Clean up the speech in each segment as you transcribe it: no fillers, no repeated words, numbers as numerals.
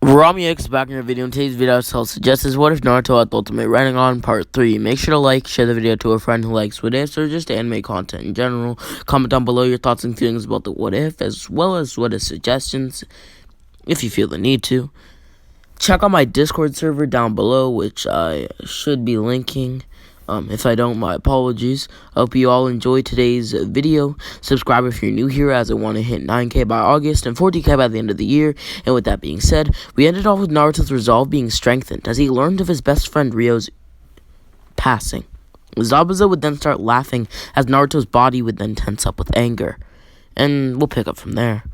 Ramyx back in your video. In today's video, I'll suggest is what if Naruto had the ultimate Rinnegan part 3. Make sure to like, share the video to a friend who likes what ifs or just anime content in general. Comment down below your thoughts and feelings about the what if, as well as what if suggestions, if you feel the need to. Check out my Discord server down below, which I should be linking. If I don't, my apologies. I hope you all enjoyed today's video. Subscribe if you're new here, as I want to hit 9K by August and 40K by the end of the year. And with that being said, we ended off with Naruto's resolve being strengthened as he learned of his best friend Ryo's passing. Zabuza would then start laughing as Naruto's body would then tense up with anger. And we'll pick up from there.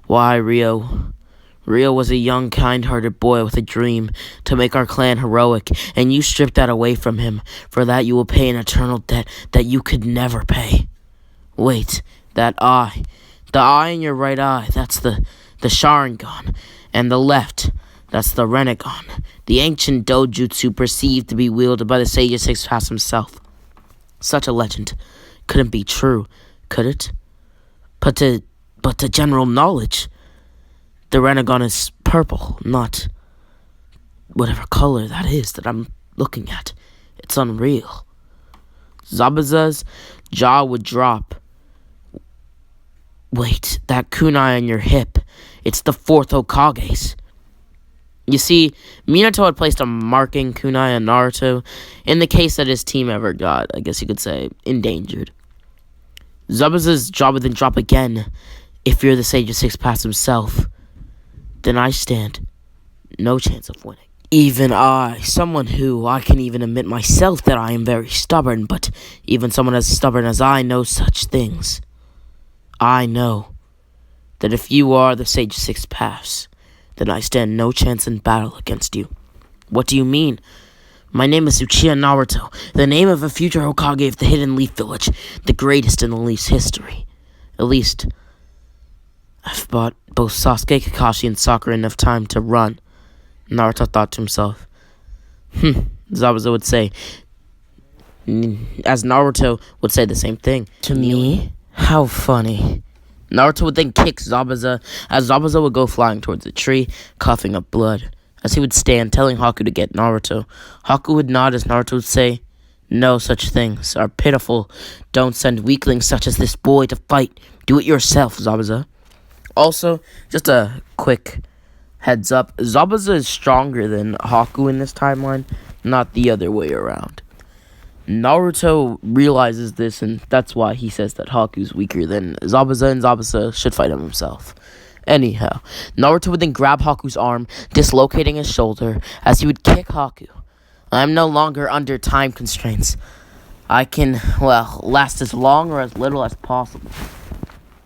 Why, Ryo? Ryo was a young, kind-hearted boy with a dream to make our clan heroic, and you stripped that away from him. For that you will pay an eternal debt that you could never pay. Wait, that eye. The eye in your right eye, that's the Sharingan. And the left, that's the Rinnegan. The ancient dojutsu perceived to be wielded by the Sage of Six Paths himself. Such a legend couldn't be true, could it? But to general knowledge, the Rinnegan is purple, not whatever color that is that I'm looking at. It's unreal. Zabuza's jaw would drop. Wait, that kunai on your hip. It's the fourth Hokage's. You see, Minato had placed a marking kunai on Naruto in the case that his team ever got, I guess you could say, endangered. Zabuza's jaw would then drop again. If you're the Sage of Six Paths himself, then I stand no chance of winning. Even I, someone who I can even admit myself that I am very stubborn, but even someone as stubborn as I know such things. I know that if you are the Sage of Six Paths, then I stand no chance in battle against you. What do you mean? My name is Uchiha Naruto, the name of a future Hokage of the Hidden Leaf Village, the greatest in the Leaf's history. At least, I've bought both Sasuke, Kakashi, and Sakura enough time to run. Naruto thought to himself. Zabuza would say, as Naruto would say the same thing. To me? How funny. Naruto would then kick Zabuza, as Zabuza would go flying towards the tree, coughing up blood. As he would stand, telling Haku to get Naruto. Haku would nod as Naruto would say, "No such things are pitiful. Don't send weaklings such as this boy to fight. Do it yourself, Zabuza." Also, just a quick heads up, Zabuza is stronger than Haku in this timeline, not the other way around. Naruto realizes this, and that's why he says that Haku's weaker than Zabuza, and Zabuza should fight him himself. Anyhow, Naruto would then grab Haku's arm, dislocating his shoulder, as he would kick Haku. I'm no longer under time constraints. I can, last as long or as little as possible.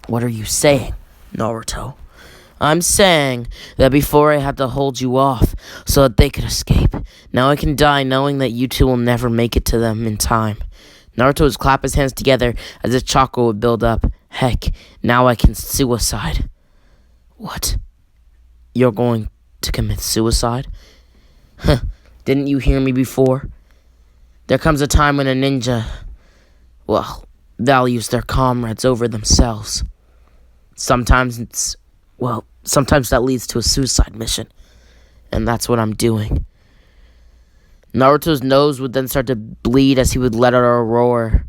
What are you saying, Naruto? I'm saying that before I had to hold you off so that they could escape. Now I can die knowing that you two will never make it to them in time. Naruto would clap his hands together as his chakra would build up. Heck, now I can suicide. What? You're going to commit suicide? Didn't you hear me before? There comes a time when a ninja, values their comrades over themselves. Sometimes that leads to a suicide mission. And that's what I'm doing. Naruto's nose would then start to bleed as he would let out a roar.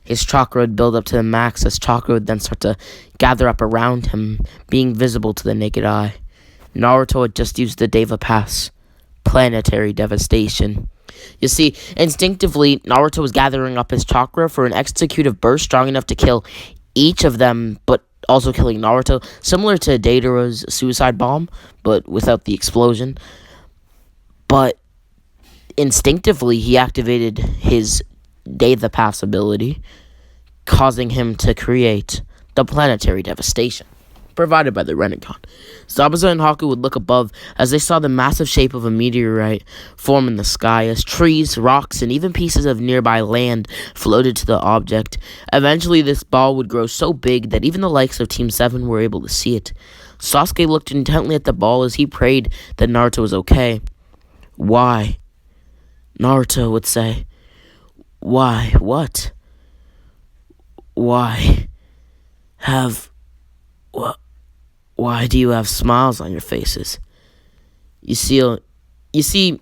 His chakra would build up to the max as chakra would then start to gather up around him, being visible to the naked eye. Naruto had just used the Deva Pass. Planetary devastation. You see, instinctively, Naruto was gathering up his chakra for an executive burst strong enough to kill each of them, but also killing Naruto, similar to Deidara's suicide bomb, but without the explosion. But instinctively, he activated his Deva Pass ability, causing him to create the planetary devastation provided by the Rinnegan. Zabuza and Haku would look above as they saw the massive shape of a meteorite form in the sky as trees, rocks, and even pieces of nearby land floated to the object. Eventually, this ball would grow so big that even the likes of Team 7 were able to see it. Sasuke looked intently at the ball as he prayed that Naruto was okay. Why? Naruto would say. Why? What? Why do you have smiles on your faces? You see,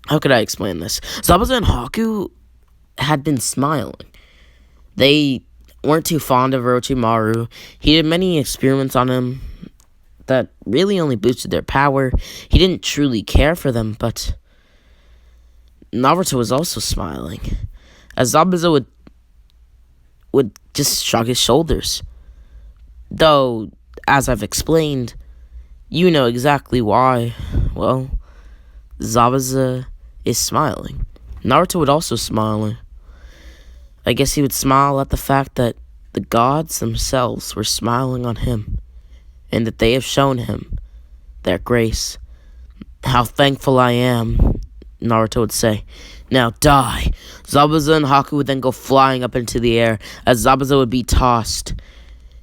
how could I explain this? Zabuza and Haku had been smiling. They weren't too fond of Orochimaru. He did many experiments on him that really only boosted their power. He didn't truly care for them, but Naruto was also smiling, as Zabuza would just shrug his shoulders. Though, as I've explained, you know exactly why. Well, Zabuza is smiling. Naruto would also smile. I guess he would smile at the fact that the gods themselves were smiling on him, and that they have shown him their grace. How thankful I am, Naruto would say. Now die. Zabuza and Haku would then go flying up into the air, as Zabuza would be tossed.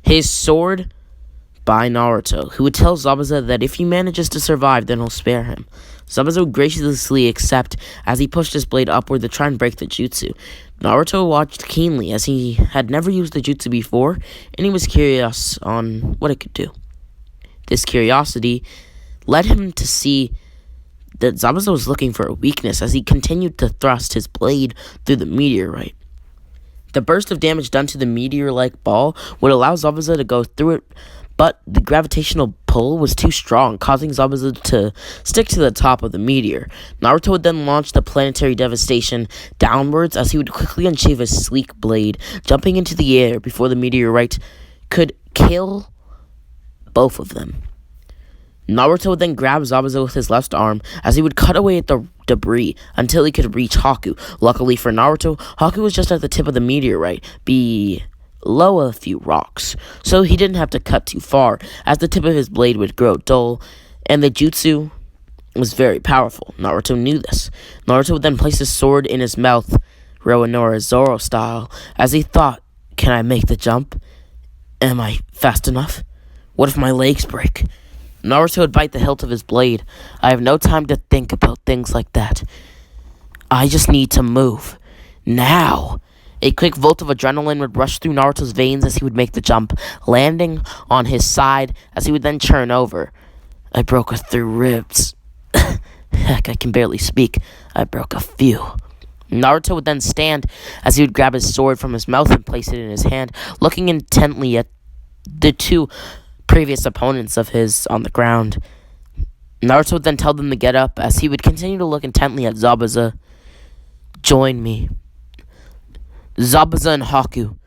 His sword by Naruto, who would tell Zabuza that if he manages to survive, then he'll spare him. Zabuza would graciously accept as he pushed his blade upward to try and break the jutsu. Naruto watched keenly, as he had never used the jutsu before, and he was curious on what it could do. This curiosity led him to see that Zabuza was looking for a weakness as he continued to thrust his blade through the meteorite. The burst of damage done to the meteor-like ball would allow Zabuza to go through it, but the gravitational pull was too strong, causing Zabuza to stick to the top of the meteor. Naruto would then launch the planetary devastation downwards as he would quickly unsheath his sleek blade, jumping into the air before the meteorite could kill both of them. Naruto would then grab Zabuza with his left arm as he would cut away at the debris until he could reach Haku. Luckily for Naruto, Haku was just at the tip of the meteorite, below a few rocks, so he didn't have to cut too far, as the tip of his blade would grow dull, and the jutsu was very powerful. Naruto knew this. Naruto would then place his sword in his mouth, Roronoa Zoro style, as he thought, can I make the jump? Am I fast enough? What if my legs break? Naruto would bite the hilt of his blade. I have no time to think about things like that. I just need to move. Now! A quick volt of adrenaline would rush through Naruto's veins as he would make the jump, landing on his side as he would then turn over. I broke a few ribs. Heck, I can barely speak. I broke a few. Naruto would then stand as he would grab his sword from his mouth and place it in his hand, looking intently at the two previous opponents of his on the ground. Naruto would then tell them to get up as he would continue to look intently at Zabuza. Join me. Zabuza and Haku.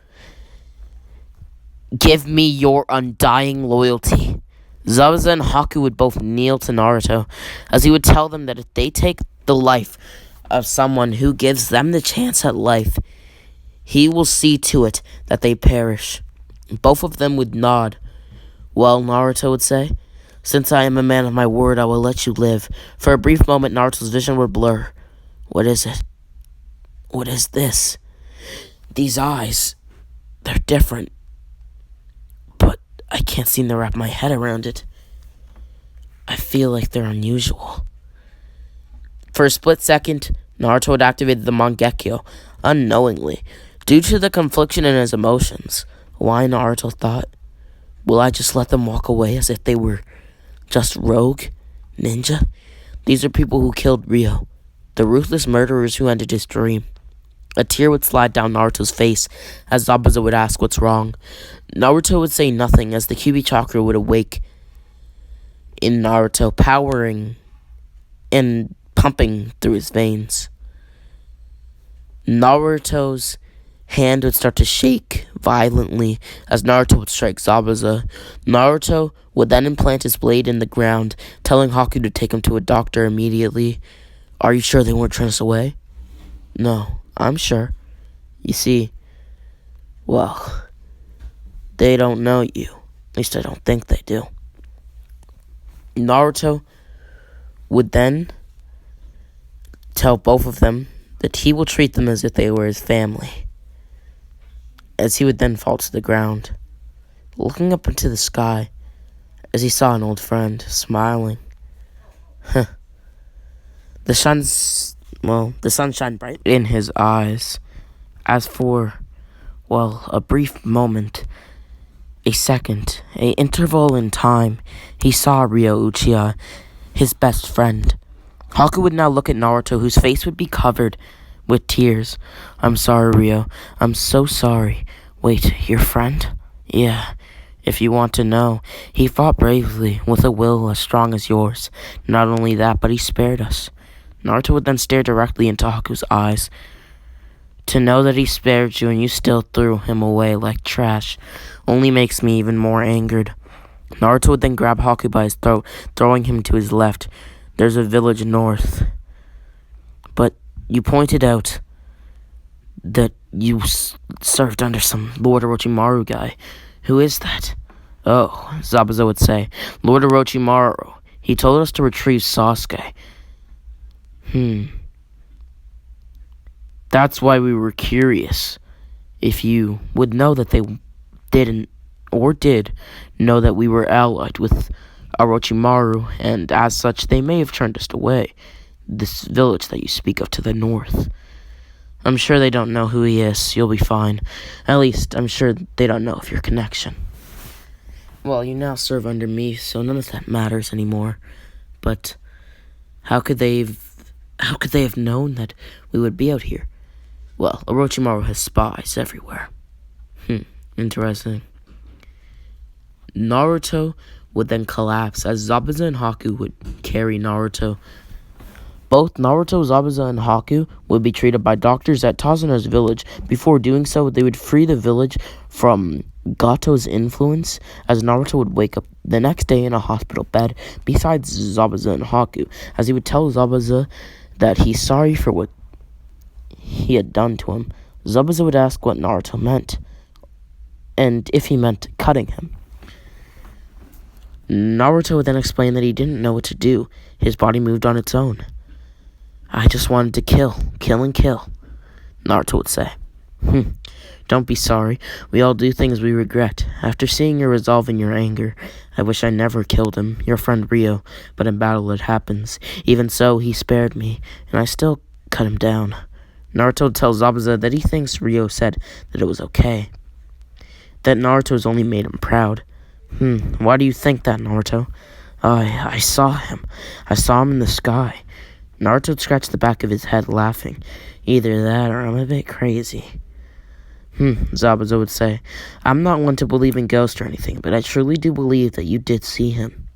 Give me your undying loyalty. Zabuza and Haku would both kneel to Naruto as he would tell them that if they take the life of someone who gives them the chance at life, he will see to it that they perish. Both of them would nod. Well, Naruto would say, since I am a man of my word, I will let you live. For a brief moment, Naruto's vision would blur. What is it? What is this? These eyes, they're different. But I can't seem to wrap my head around it. I feel like they're unusual. For a split second, Naruto had activated the Mangekyo, unknowingly, due to the confliction in his emotions. Why, Naruto thought, will I just let them walk away as if they were just rogue ninja? These are people who killed Ryo, the ruthless murderers who ended his dream. A tear would slide down Naruto's face as Zabuza would ask what's wrong. Naruto would say nothing as the Kyuubi chakra would awake in Naruto, powering and pumping through his veins. Naruto's hand would start to shake violently as Naruto would strike Zabuza. Naruto would then implant his blade in the ground, telling Haku to take him to a doctor immediately. Are you sure they weren't trying us away? No, I'm sure. You see, well, they don't know you. At least I don't think they do. Naruto would then tell both of them that he will treat them as if they were his family, as he would then fall to the ground, looking up into the sky as he saw an old friend, smiling. The sun shined bright in his eyes, as for, well, a brief moment, a second, an interval in time, he saw Ryo Uchiha, his best friend. Haku would now look at Naruto, whose face would be covered with tears. I'm sorry, Rio. I'm so sorry. Wait, your friend? Yeah. If you want to know, he fought bravely, with a will as strong as yours. Not only that, but he spared us. Naruto would then stare directly into Haku's eyes. To know that he spared you and you still threw him away like trash only makes me even more angered. Naruto would then grab Haku by his throat, throwing him to his left. There's a village north. But you pointed out that you served under some Lord Orochimaru guy. Who is that? Oh, Zabuza would say. Lord Orochimaru. He told us to retrieve Sasuke. That's why we were curious. If you would know that they didn't, or did, know that we were allied with Orochimaru, and as such, they may have turned us away. This village that you speak of to the north. I'm sure they don't know who he is. You'll be fine. At least, I'm sure they don't know of your connection. Well, you now serve under me, so none of that matters anymore. But how could they have known that we would be out here? Well, Orochimaru has spies everywhere. Interesting. Naruto would then collapse as Zabuza and Haku would carry Naruto. Both Naruto, Zabuza, and Haku would be treated by doctors at Tasuna's village. Before doing so, they would free the village from Gato's influence, as Naruto would wake up the next day in a hospital bed beside Zabuza and Haku, as he would tell Zabuza that he's sorry for what he had done to him. Zabuza would ask what Naruto meant, and if he meant cutting him. Naruto would then explain that he didn't know what to do. His body moved on its own. I just wanted to kill and kill, Naruto would say. Don't be sorry. We all do things we regret. After seeing your resolve and your anger, I wish I never killed him, your friend Rio, but in battle it happens. Even so, he spared me, and I still cut him down. Naruto tells Zabuza that he thinks Rio said that it was okay. That Naruto's only made him proud. Why do you think that, Naruto? I saw him. I saw him in the sky. Naruto scratched the back of his head, laughing. Either that or I'm a bit crazy. Zabuza would say. I'm not one to believe in ghosts or anything, but I truly do believe that you did see him.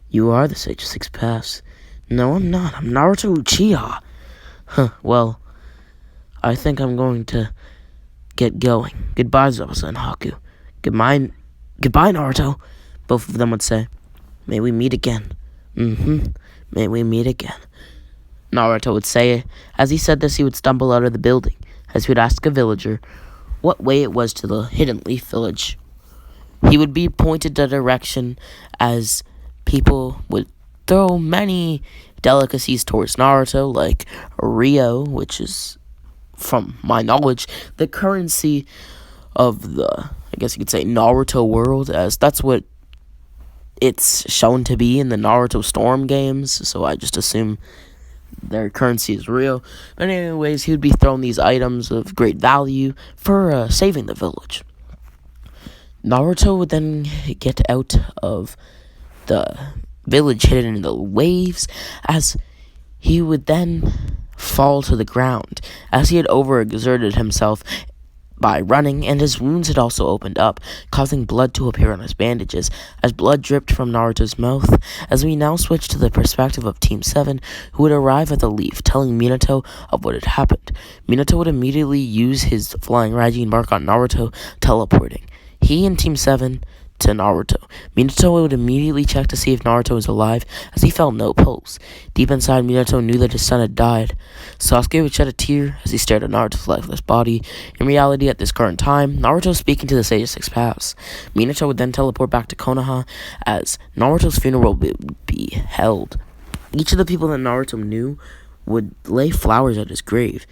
You are the Sage of Six Paths. No, I'm not. I'm Naruto Uchiha. Well, I think I'm going to get going. Goodbye, Zabuza and Haku. Goodbye, Naruto, both of them would say. May we meet again. May we meet again. Naruto would say. As he said this, he would stumble out of the building, as he would ask a villager what way it was to the Hidden Leaf Village. He would be pointed the direction, as people would throw many delicacies towards Naruto, like Rio, which is, from my knowledge, the currency of the, I guess you could say, Naruto world, as that's what it's shown to be in the Naruto Storm games, so I just assume their currency is real. But anyways, he would be thrown these items of great value for saving the village. Naruto would then get out of the village hidden in the waves, as he would then fall to the ground, as he had overexerted himself by running, and his wounds had also opened up, causing blood to appear on his bandages, as blood dripped from Naruto's mouth. As we now switch to the perspective of Team 7, who would arrive at the leaf, telling Minato of what had happened. Minato would immediately use his flying Raijin mark on Naruto, teleporting. He and Team 7 to Naruto. Minato would immediately check to see if Naruto was alive, as he felt no pulse. Deep inside, Minato knew that his son had died. Sasuke would shed a tear as he stared at Naruto's lifeless body. In reality, at this current time, Naruto was speaking to the Sage of Six Paths. Minato would then teleport back to Konoha, as Naruto's funeral would be held. Each of the people that Naruto knew would lay flowers at his grave,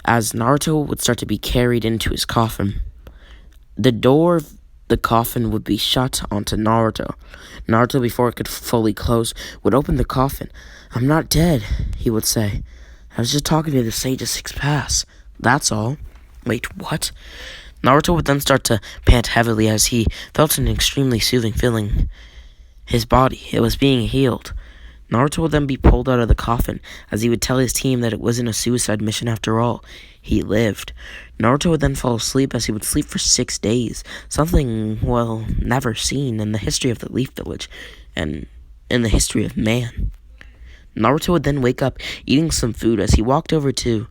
as Naruto would start to be carried into his coffin. The door of the coffin would be shut onto Naruto. Naruto, before it could fully close, would open the coffin. I'm not dead, he would say. I was just talking to the Sage of Six Paths. That's all. Wait, what? Naruto would then start to pant heavily, as he felt an extremely soothing feeling His body, it was being healed. Naruto would then be pulled out of the coffin, as he would tell his team that it wasn't a suicide mission after all. He lived. Naruto would then fall asleep, as he would sleep for 6 days, something, well, never seen in the history of the Leaf Village, and in the history of man. Naruto would then wake up eating some food as he walked over to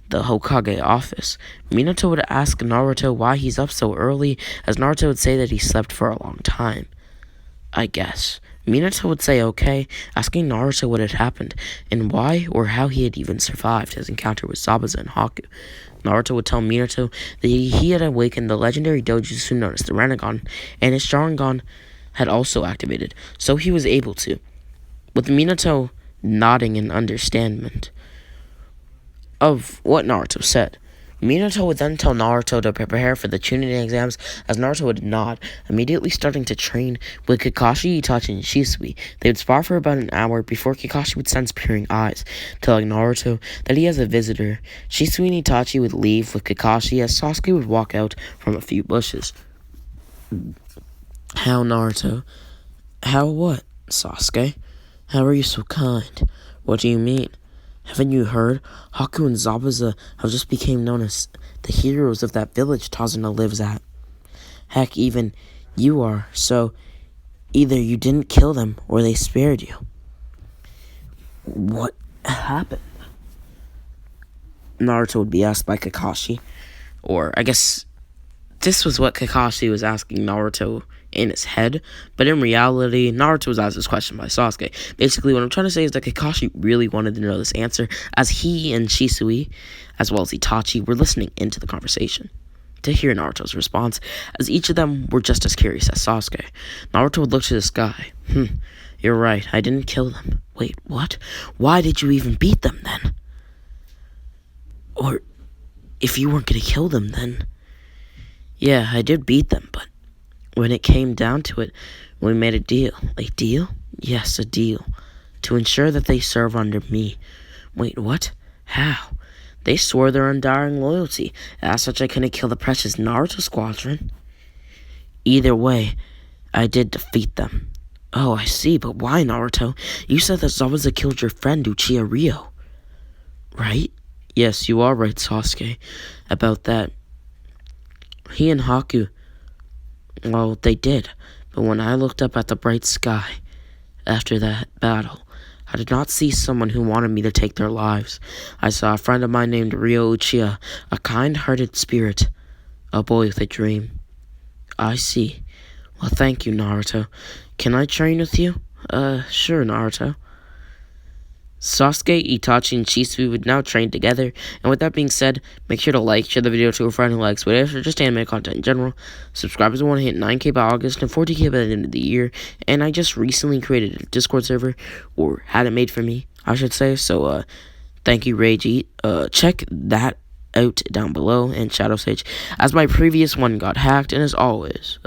the Hokage office. Minato would ask Naruto why he's up so early, as Naruto would say that he slept for a long time. I guess. Minato would say okay, asking Naruto what had happened, and why or how he had even survived his encounter with Zabuza and Haku. Naruto would tell Minato that he had awakened the legendary dojutsu known as the Rinnegan, and his Sharingan had also activated, so he was able to. With Minato nodding in understanding of what Naruto said, Minato would then tell Naruto to prepare for the Chunin exams, as Naruto would nod, immediately starting to train with Kakashi, Itachi, and Shisui. They would spar for about an hour before Kakashi would sense peering eyes, telling Naruto that he has a visitor. Shisui and Itachi would leave with Kakashi, as Sasuke would walk out from a few bushes. How, Naruto? How what, Sasuke? How are you so kind? What do you mean? Haven't you heard? Haku and Zabuza have just become known as the heroes of that village Tazuna lives at. Heck, even you are, so either you didn't kill them or they spared you. What happened? Naruto would be asked by Kakashi. Or, I guess, this was what Kakashi was asking Naruto in his head, but in reality, Naruto was asked this question by Sasuke. Basically, what I'm trying to say is that Kakashi really wanted to know this answer, as he and Shisui, as well as Itachi, were listening into the conversation to hear Naruto's response, as each of them were just as curious as Sasuke. Naruto would look to the sky. You're right, I didn't kill them. Wait, what? Why did you even beat them, then? Or, if you weren't gonna kill them, then... Yeah, I did beat them, but when it came down to it, we made a deal. A deal? Yes, a deal. To ensure that they serve under me. Wait, what? How? They swore their undying loyalty. As such, I couldn't kill the precious Naruto squadron. Either way, I did defeat them. Oh, I see, but why, Naruto? You said that Zabuza killed your friend Uchiha Ryo. Right? Yes, you are right, Sasuke, about that. He and Haku, well, they did, but when I looked up at the bright sky after that battle, I did not see someone who wanted me to take their lives. I saw a friend of mine named Ryo Uchiha, a kind-hearted spirit, a boy with a dream. I see. Well, thank you, Naruto. Can I train with you? Sure, Naruto. Sasuke, Itachi, and Shisui would now train together, and with that being said, make sure to like, share the video to a friend who likes videos or just anime content in general. Subscribers want to hit 9K by August and 40K by the end of the year, and I just recently created a Discord server, or had it made for me, I should say, so, thank you, Rage Eat. Check that out down below, and Shadow Sage, as my previous one got hacked, and as always,